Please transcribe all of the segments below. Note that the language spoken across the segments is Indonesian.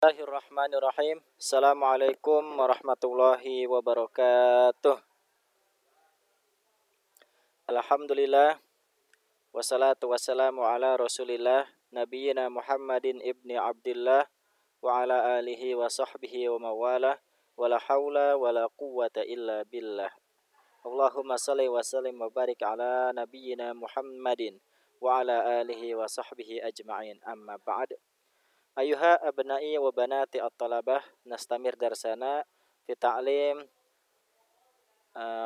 Bismillahirrahmanirrahim. Assalamualaikum warahmatullahi wabarakatuh. Alhamdulillah. Wassalatu wassalamu ala rasulillah Nabiyyina Muhammadin ibni Abdillah wa ala alihi wa sahbihi wa mawalah. Wala hawla wala quwwata illa billah. Allahumma salli wa sallim wa barik ala Nabiyyina Muhammadin wa ala alihi wa sahbihi ajma'in. Amma ba'd. Ayuha abna'i wa banati at-talabah, nastamir darsana fi ta'lim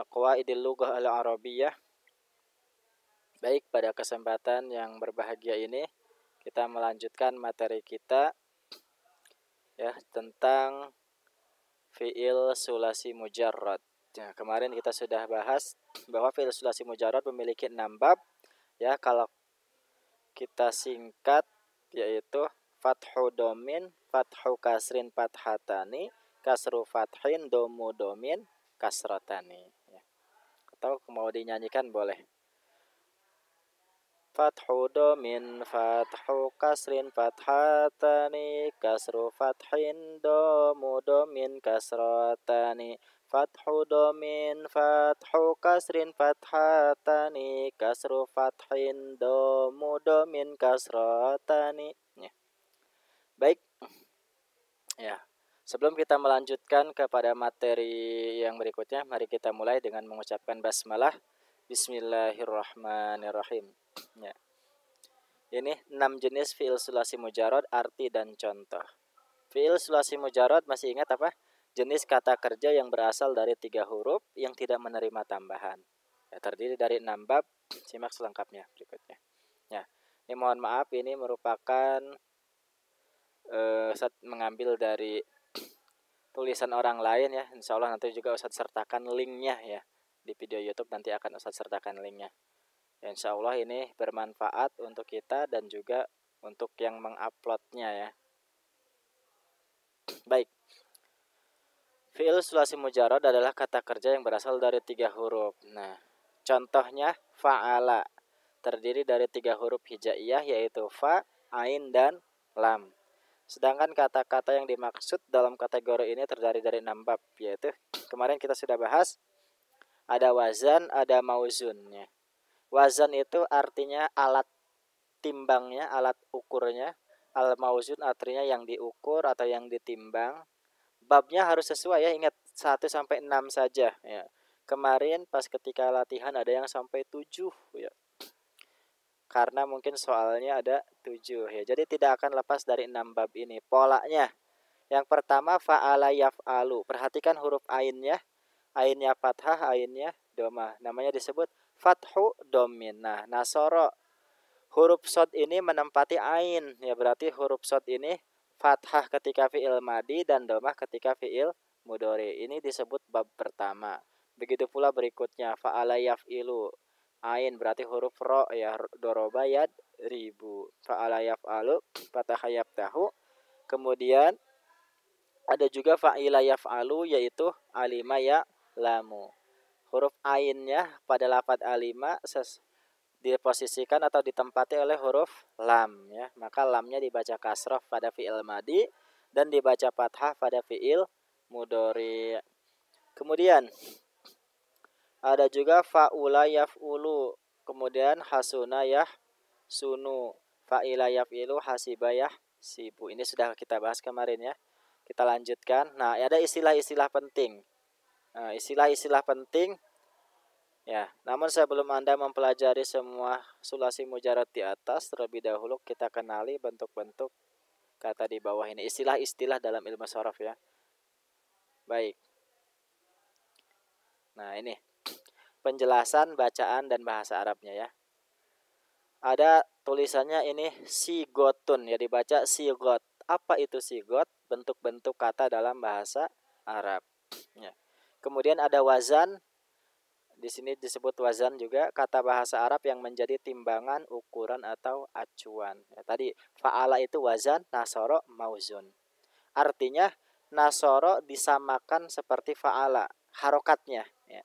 qawaidil lughah al-arabiyyah. Baik, pada kesempatan yang berbahagia ini kita melanjutkan materi kita ya tentang fi'il sulasi mujarrad. Nah, kemarin kita sudah bahas bahwa fi'il sulasi mujarrad memiliki 6 bab ya, kalau kita singkat yaitu fathu domin, fathu kasrin fathatani, kasru fathin, domu domin, kasrotani ya. Atau mau dinyanyikan boleh. Fathu domin, fathu kasrin fathatani, kasru fathin, domu domin, kasrotani. Fathu domin, fathu kasrin fathatani, kasru fathin, domu domin, kasrotani ya. Baik ya, sebelum kita melanjutkan kepada materi yang berikutnya, mari kita mulai dengan mengucapkan basmalah. Bismillahirrahmanirrahim ya. Ini 6 jenis fi'il sulasi mujarrad, arti dan contoh. Fi'il sulasi mujarrad masih ingat apa? Jenis kata kerja yang berasal dari 3 huruf yang tidak menerima tambahan ya, terdiri dari 6 bab. Simak selengkapnya berikutnya ya. Ini mohon maaf, ini merupakan Ustadz mengambil dari tulisan orang lain ya. Insya Allah nanti juga Ustadz sertakan linknya ya. Di video YouTube nanti akan Ustadz sertakan linknya ya. Insya Allah ini bermanfaat untuk kita dan juga untuk yang menguploadnya ya. Baik, fi'il sulasi mujarrad adalah kata kerja yang berasal dari 3 huruf. Nah, contohnya fa'ala, terdiri dari 3 huruf hijaiyah yaitu fa, ain, dan lam. Sedangkan kata-kata yang dimaksud dalam kategori ini terdiri dari 6 bab, yaitu kemarin kita sudah bahas ada wazan, ada mauzun ya. Wazan itu artinya alat timbangnya, alat ukurnya. Al mauzun artinya yang diukur atau yang ditimbang. Babnya harus sesuai ya, ingat 1 sampai 6 saja ya. Kemarin pas ketika latihan ada yang sampai 7 ya. Karena mungkin soalnya ada 7 ya. Jadi tidak akan lepas dari 6 bab ini. Polanya, yang pertama fa'ala yaf'alu. Perhatikan huruf ainnya. Ainnya fathah, ainnya domah. Namanya disebut fathu domin. Nah, nasoro, huruf shad ini menempati ain ya, berarti huruf shad ini fathah ketika fi'il madi dan domah ketika fi'il mudhari. Ini disebut bab pertama. Begitu pula berikutnya fa'ala yaf'ilu. Ain berarti huruf ro ya, doroba yad ribu. Fa'ala yaf'alu, fathah yaftahu. Kemudian ada juga fa'ila yaf'alu yaitu alima ya lamu. Huruf ainnya pada lafadz alima diposisikan atau ditempati oleh huruf lam ya. Maka lamnya dibaca kasrah pada fi'il madi dan dibaca fathah pada fi'il mudhari. Kemudian ada juga fa'ula yaf'ulu, kemudian hasuna yahsunu, fa'ila yaf'ilu, hasiba yahsibu. Ini sudah kita bahas kemarin ya. Kita lanjutkan. Nah, ada istilah-istilah penting. Nah, istilah-istilah penting ya. Namun sebelum Anda mempelajari semua sulasi mujarrad di atas, terlebih dahulu kita kenali bentuk-bentuk kata di bawah ini. Istilah-istilah dalam ilmu sharaf ya. Baik. Nah, ini penjelasan bacaan dan bahasa Arabnya ya. Ada tulisannya ini sigotun ya, dibaca sigot. Apa itu sigot? Bentuk-bentuk kata dalam bahasa Arab ya. Kemudian ada wazan. Di sini disebut wazan juga, kata bahasa Arab yang menjadi timbangan, ukuran atau acuan. Ya, tadi fa'ala itu wazan, nasoro mauzun. Artinya nasoro disamakan seperti fa'ala, harokatnya ya.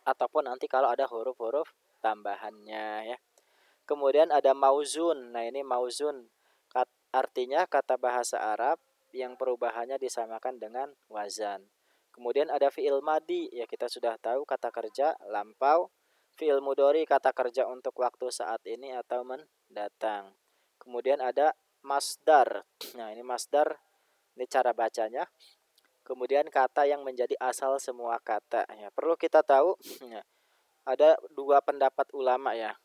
Ataupun nanti kalau ada huruf-huruf tambahannya ya. Kemudian ada mauzun. Nah, ini mauzun artinya kata bahasa Arab yang perubahannya disamakan dengan wazan. Kemudian ada fi'il madi, ya kita sudah tahu kata kerja lampau. Fi'il mudhari kata kerja untuk waktu saat ini atau mendatang. Kemudian ada masdar. Nah, ini masdar, ini cara bacanya. Kemudian kata yang menjadi asal semua kata. Ya, perlu kita tahu, ya, ada dua pendapat ulama ya.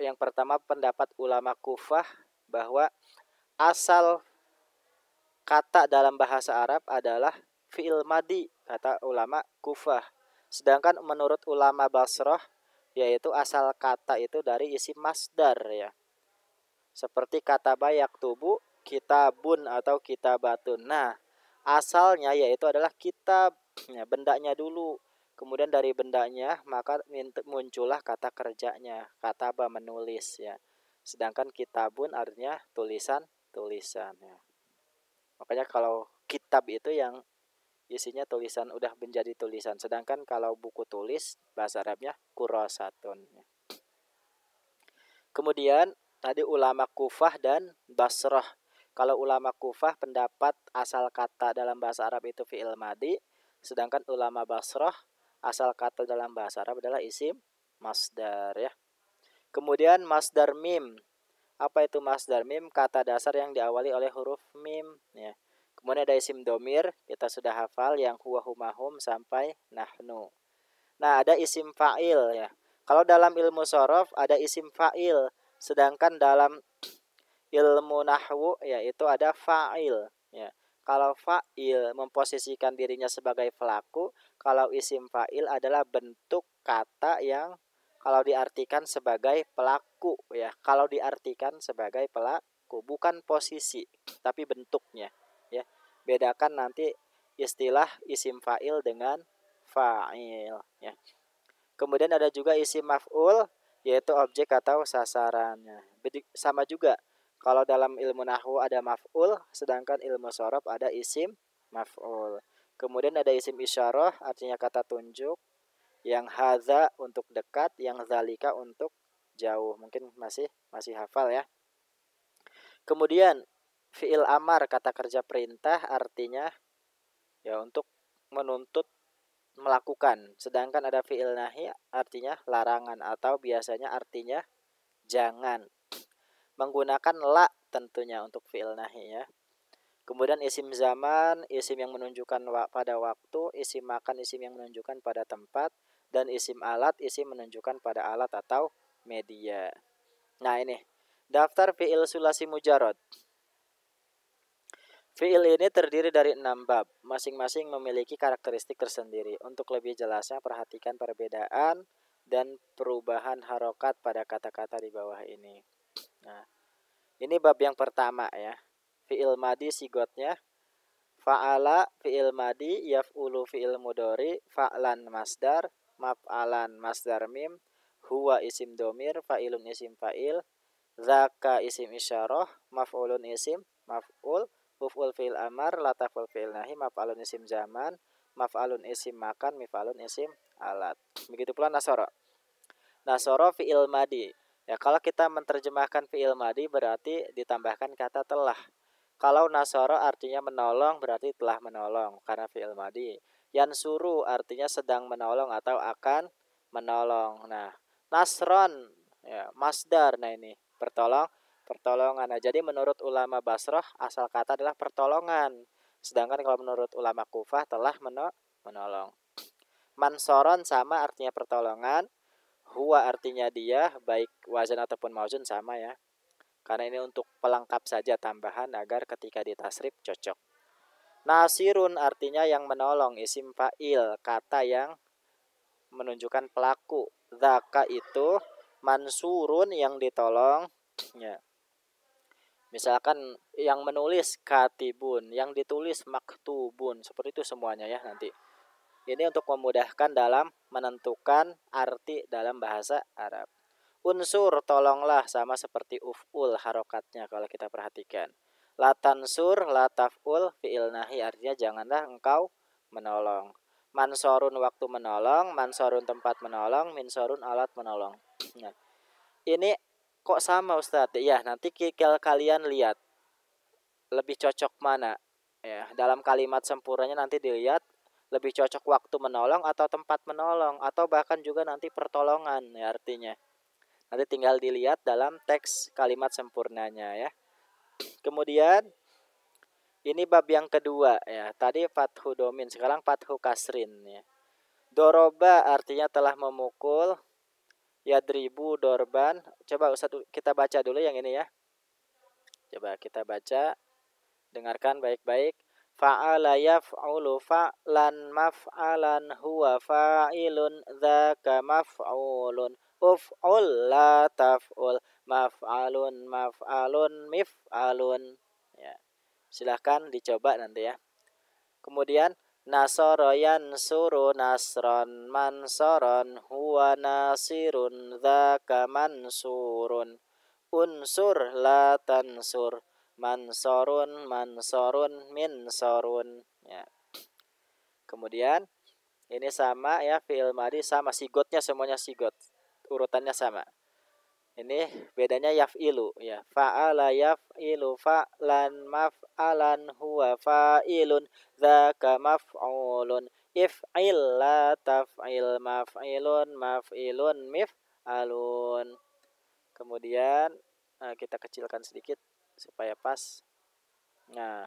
Yang pertama pendapat ulama Kufah bahwa asal kata dalam bahasa Arab adalah fi'il madi, kata ulama Kufah. Sedangkan menurut ulama Basrah, yaitu asal kata itu dari isim masdar ya. Seperti kata bayak tubuh, kitabun atau kitabatun. Nah, asalnya yaitu adalah kitab, ya, bendanya dulu. Kemudian dari bendanya maka muncullah kata kerjanya, kataba menulis ya. Sedangkan kitabun artinya tulisan ya. Makanya kalau kitab itu yang isinya tulisan, udah menjadi tulisan. Sedangkan kalau buku tulis bahasa Arabnya kurasatun. Kemudian tadi ulama Kufah dan Basrah. Kalau ulama Kufah pendapat asal kata dalam bahasa Arab itu fi'il madi, sedangkan ulama Basrah asal kata dalam bahasa Arab adalah isim masdar ya. Kemudian masdar mim. Apa itu masdar mim? Kata dasar yang diawali oleh huruf mim ya. Kemudian ada isim domir, kita sudah hafal yang huwa humahum sampai nahnu. Nah, ada isim fa'il ya. Kalau dalam ilmu sorof ada isim fa'il, sedangkan dalam ilmu nahwu yaitu ada fa'il ya. Kalau fa'il memposisikan dirinya sebagai pelaku, kalau isim fa'il adalah bentuk kata yang kalau diartikan sebagai pelaku ya. Kalau diartikan sebagai pelaku, bukan posisi, tapi bentuknya ya. Bedakan nanti istilah isim fa'il dengan fa'il ya. Kemudian ada juga isim maf'ul, yaitu objek atau sasarannya. Sama juga, kalau dalam ilmu nahwu ada maf'ul, sedangkan ilmu sorof ada isim maf'ul. Kemudian ada isim isyarah, artinya kata tunjuk. Yang hadza untuk dekat, yang zalika untuk jauh. Mungkin masih hafal ya. Kemudian fi'il amar, kata kerja perintah, artinya ya untuk menuntut melakukan. Sedangkan ada fi'il nahi artinya larangan atau biasanya artinya jangan. Menggunakan la tentunya untuk fi'il nahi ya. Kemudian isim zaman, isim yang menunjukkan pada waktu, isim makan, isim yang menunjukkan pada tempat, dan isim alat, isim menunjukkan pada alat atau media. Nah, ini daftar fi'il sulasi mujarad. Fi'il ini terdiri dari 6 bab, masing-masing memiliki karakteristik tersendiri. Untuk lebih jelasnya perhatikan perbedaan dan perubahan harokat pada kata-kata di bawah ini. Nah, ini bab yang pertama ya. Fi'il madi sigotnya fa'ala fi'il madi, yaf'ulu fi'il mudhari, fa'lan masdar, maf'alan masdar mim, huwa isim domir, fa'ilun isim fa'il, zaka isim isyarah, maf'ulun isim maf'ul, maf'ul fi'il amar, lataful fi'il nahi, maf'alun isim zaman, maf'alun isim makan, mif'alun isim alat. Begitu pula nasoro. Nasoro fi'il madi. Ya, kalau kita menerjemahkan fi'il madi berarti ditambahkan kata telah. Kalau nasoro artinya menolong berarti telah menolong karena fi'il madi. Yansuru artinya sedang menolong atau akan menolong. Nah, nasron ya, masdar. Nah, ini pertolongan. Nah, jadi menurut ulama Basrah asal kata adalah pertolongan. Sedangkan kalau menurut ulama Kufah telah menolong. Mansoron sama artinya pertolongan. Huwa artinya dia, baik wazan ataupun mauzun sama ya. Karena ini untuk pelengkap saja tambahan agar ketika ditasrif cocok. Nasirun artinya yang menolong, isim fa'il, kata yang menunjukkan pelaku. Zaka itu mansurun yang ditolong ya. Misalkan yang menulis katibun, yang ditulis maktubun, seperti itu semuanya ya nanti. Ini untuk memudahkan dalam menentukan arti dalam bahasa Arab. Unsur tolonglah sama seperti uf'ul harokatnya kalau kita perhatikan. Latansur, lataf'ul, fi'il nahi artinya janganlah engkau menolong. Mansorun waktu menolong, mansorun tempat menolong, minsorun alat menolong. Nah, ini kok sama Ustadz? Ya nanti kalian lihat lebih cocok mana. ya. Dalam kalimat sempurnanya nanti dilihat lebih cocok waktu menolong atau tempat menolong atau bahkan juga nanti pertolongan ya artinya. Nanti tinggal dilihat dalam teks kalimat sempurnanya ya. Kemudian ini bab yang kedua ya. Tadi fathu domin, sekarang fathu kasrin ya. Doroba artinya telah memukul. Yadribu dorban. Coba Ustaz kita baca dulu yang ini ya. Coba kita baca. Dengarkan baik-baik. Fa'ala yaf'ulu fa'lan maf'alan huwa fa'ilun dzaka maf'ulun uf'ul la taf'ul maf'alun maf'alun mif'alun ya. Silahkan dicoba nanti ya. Kemudian nasara yansuru nasran mansaran huwa nasirun dzaka mansurun unsur la tansur mansorun mansorun minsorun ya. Kemudian ini sama ya, fi'il madhi sama, sigotnya semuanya sigot, urutannya sama. Ini bedanya yaf'ilu ya. Fa'ala yaf'ilu fa'lan maf'alan huwa fa'ilun dzaka maf'ulun if'il la taf'il maf'ilun maf'ilun mif'alun. Kemudian kita kecilkan sedikit supaya pas. Nah,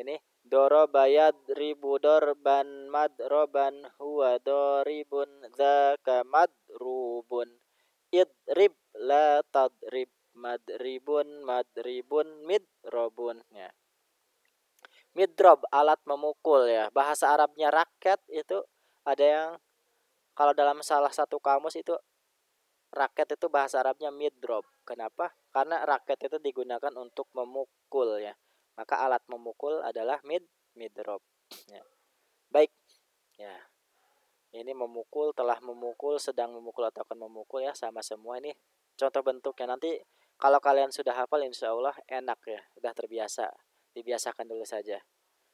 ini doroba yadribu dorban madroban huwa doribun dzaka madrubun idrib la tadrib madribun madribun midrobun ya. Midrob alat memukul ya. Bahasa Arabnya raket itu ada yang kalau dalam salah satu kamus itu raket itu bahasa Arabnya midrob. Kenapa? Karena raket itu digunakan untuk memukul ya. Maka alat memukul adalah midrob ya. Baik ya. Ini memukul, telah memukul, sedang memukul atau akan memukul ya, sama semua ini contoh bentuknya. Nanti kalau kalian sudah hafal insya Allah enak ya, sudah terbiasa. Dibiasakan dulu saja.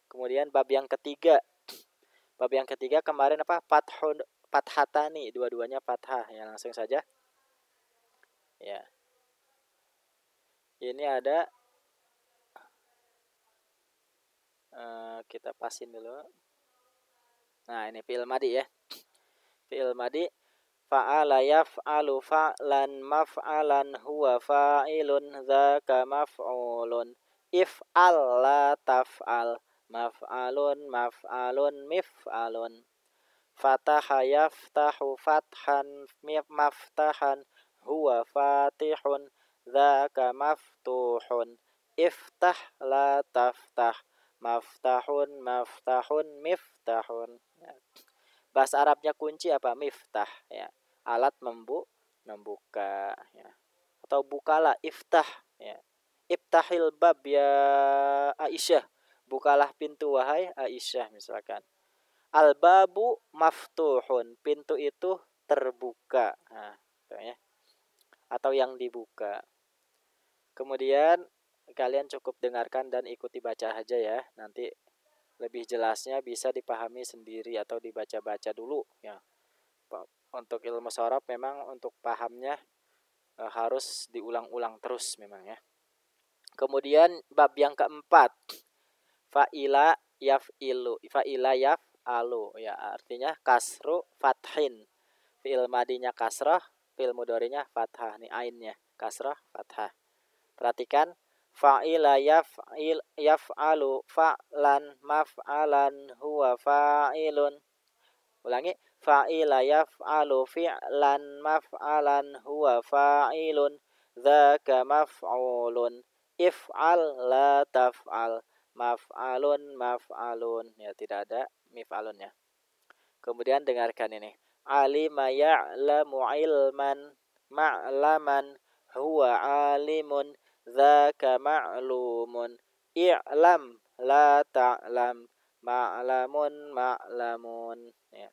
Kemudian bab yang ketiga. Bab yang ketiga kemarin apa? Fathatani, dua-duanya fathah ya, langsung saja. Ya. Ini ada kita pasin dulu. Nah, ini fi'il madhi ya. Fi'il madhi fa'ala yaf'alu fa'lan maf'alan huwa fa'ilun dzaka maf'ulun if'al la taf'al maf'alun maf'alun mif'alun fataha yaftahu fathan maftahan huwa fatihun dzaka maftuhun iftah la taftah maftahun maftahun miftahun. Bahasa Arabnya kunci apa? Miftah ya. Alat membuka ya. Atau bukalah, iftah ya. Iftahil bab ya Aisyah. Bukalah pintu wahai Aisyah misalkan. Al babu maftuhun. Pintu itu terbuka. Nah, ya. Atau yang dibuka. Kemudian kalian cukup dengarkan dan ikuti baca aja ya. Nanti lebih jelasnya bisa dipahami sendiri atau dibaca-baca dulu ya. Untuk ilmu sorof memang untuk pahamnya harus diulang-ulang terus memang ya. Kemudian bab yang keempat, fa'ila yaf'ilu, fa'ila yaf'alu ya, artinya kasru fathin. Fi'il madinya kasrah, fi'il mudhari'nya fathah, nih ainnya kasrah fathah. Perhatikan fa'ila yaf'alu fa'lan maf'alan huwa fa'ilun. Ulangi, fa'ila yaf'alu fi'lan maf'alan huwa fa'ilun dzaka maf'ulun if'al la taf'al maf'alun maf'alun ya, tidak ada mif'alun ya. Kemudian dengarkan ini, alima ya'lamu ilman ma'laman huwa alimun dzaka ma'lumun i'lam la ta'lam ma'lamun ma'lamun ya.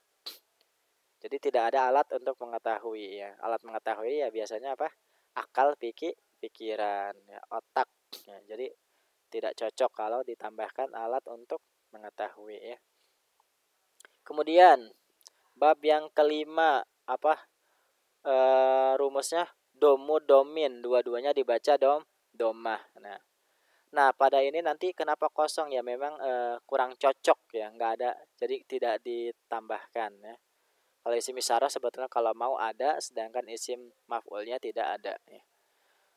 Jadi tidak ada alat untuk mengetahui ya. Alat mengetahui ya biasanya apa? Akal, pikiran ya, otak ya. Jadi tidak cocok kalau ditambahkan alat untuk mengetahui ya. Kemudian bab yang kelima apa rumusnya? Domu domin, dua-duanya dibaca domah. Nah, Nah, pada ini nanti kenapa kosong ya memang kurang cocok ya, nggak ada, jadi tidak ditambahkan ya. Kalau isim isyarah sebetulnya kalau mau ada, sedangkan isim maf'ulnya tidak ada ya.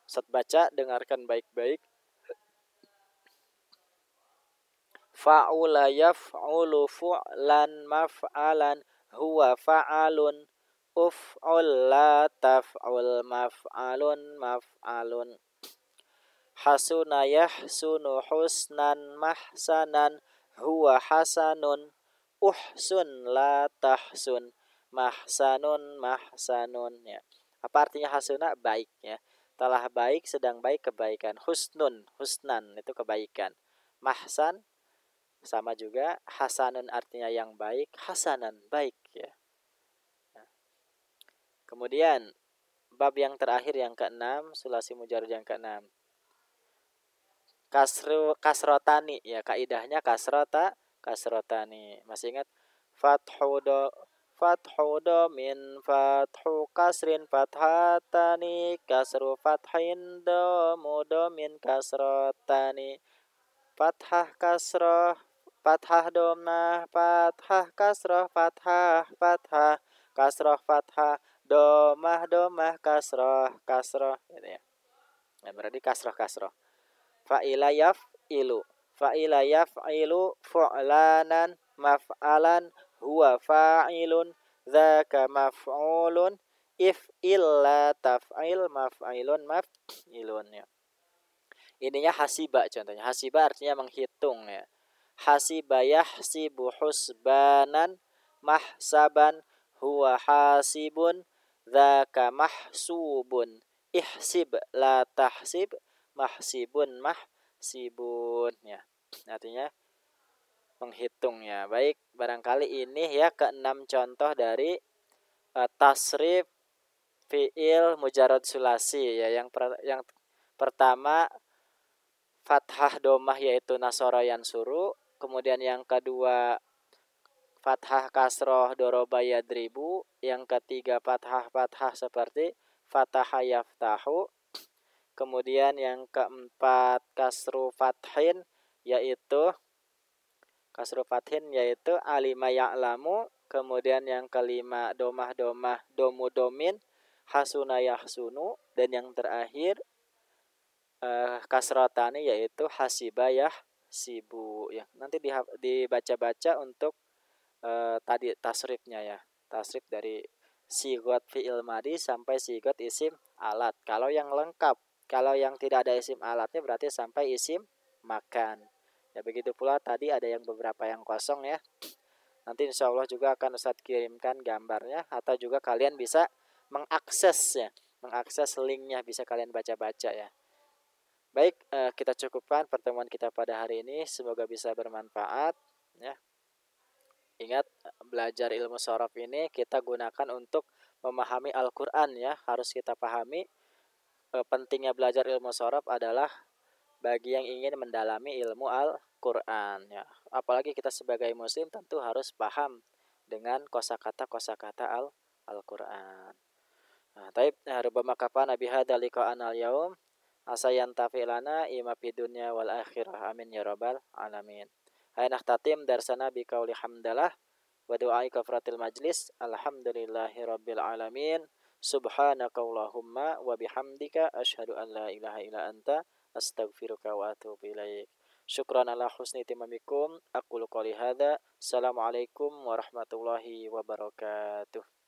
Ustaz baca, dengarkan baik-baik. Fa'ula yaf'ulu fu'lan maf'alan huwa fa'alun uf'ul la taf'ul maf'alun maf'alun hasuna yahsunu husnan mahsanan huwa hasanun uhsun la tahsun mahsanun mahsanun ya. Apa artinya hasuna? Baik ya. Telah baik, sedang baik, kebaikan. Husnun, husnan itu kebaikan. Mahsan sama juga, hasanun artinya yang baik, hasanan baik ya. Kemudian bab yang terakhir yang keenam, sulasi mujarrad yang keenam. Kasrotani ya, kaidahnya kasrotani. Masih ingat? Fathu do min fathu kasrin fathatani kasru fathin do min kasrotani fathah kasroh fathah domah fathah kasroh fathah fathah kasroh fathah domah kasroh kasroh gitu ya. Nah, berarti kasroh kasroh. Fa'ila yaf'ilu fa'ila yaf'ilu fu'lanan maf'alan huwa fa'ilun dzaka maf'ulun if'il la taf'il maf'ilun maf'ilun ya. Ininya hasiba contohnya. Hasiba artinya menghitung ya. Hasiba yahsibu husbanan mahsaban huwa hasibun dzaka mahsubun ihsib la tahsib mahsibun mahsibun ya. Artinya menghitung ya. Baik, barangkali ini ya keenam contoh dari tasrif fiil mujarrad sulasi ya. Yang pertama fathah domah yaitu nasoro yansuru. Kemudian yang kedua fathah kasroh doroba yadribu. Yang ketiga fathah seperti fataha yaftahu. Kemudian yang keempat kasru fathin yaitu alima ya'lamu. Kemudian yang kelima domah domu domin hasuna yahsunu. Dan yang terakhir kasrotani yaitu hasibayah sibu ya. Nanti dibaca-baca untuk tadi tasrifnya ya. Tasrif dari sigot fi'il madi sampai sigot isim alat. Kalau yang lengkap, kalau yang tidak ada isim alatnya berarti sampai isim makan. Ya begitu pula tadi ada yang beberapa yang kosong ya. Nanti insya Allah juga akan Ustadz kirimkan gambarnya, atau juga kalian bisa mengakses ya. Mengakses linknya, bisa kalian baca-baca ya. Baik, kita cukupkan pertemuan kita pada hari ini. Semoga bisa bermanfaat ya. Ingat, belajar ilmu sorof ini kita gunakan untuk memahami Al-Quran ya. Harus kita pahami pentingnya belajar ilmu sorof adalah bagi yang ingin mendalami ilmu Al-Quran ya. Apalagi kita sebagai muslim tentu harus paham dengan kosakata Al-Quran. Nah, taib rubama kafana bihadza liqa'an al-yaum asayan tafilana ima fid dunya wal akhirah amin ya rabbal alamin. Hai nakhtatim darsana bi qauli hamdalah wa du'ai kafratil majlis alhamdulillahi rabbil alamin. Subhanakallahumma wa bihamdika asyhadu an la ilaha illa anta astaghfiruka wa atubu ilaik. Syukran ala husni timamikum. Aqulu qouli hadza. Assalamualaikum warahmatullahi wabarakatuh.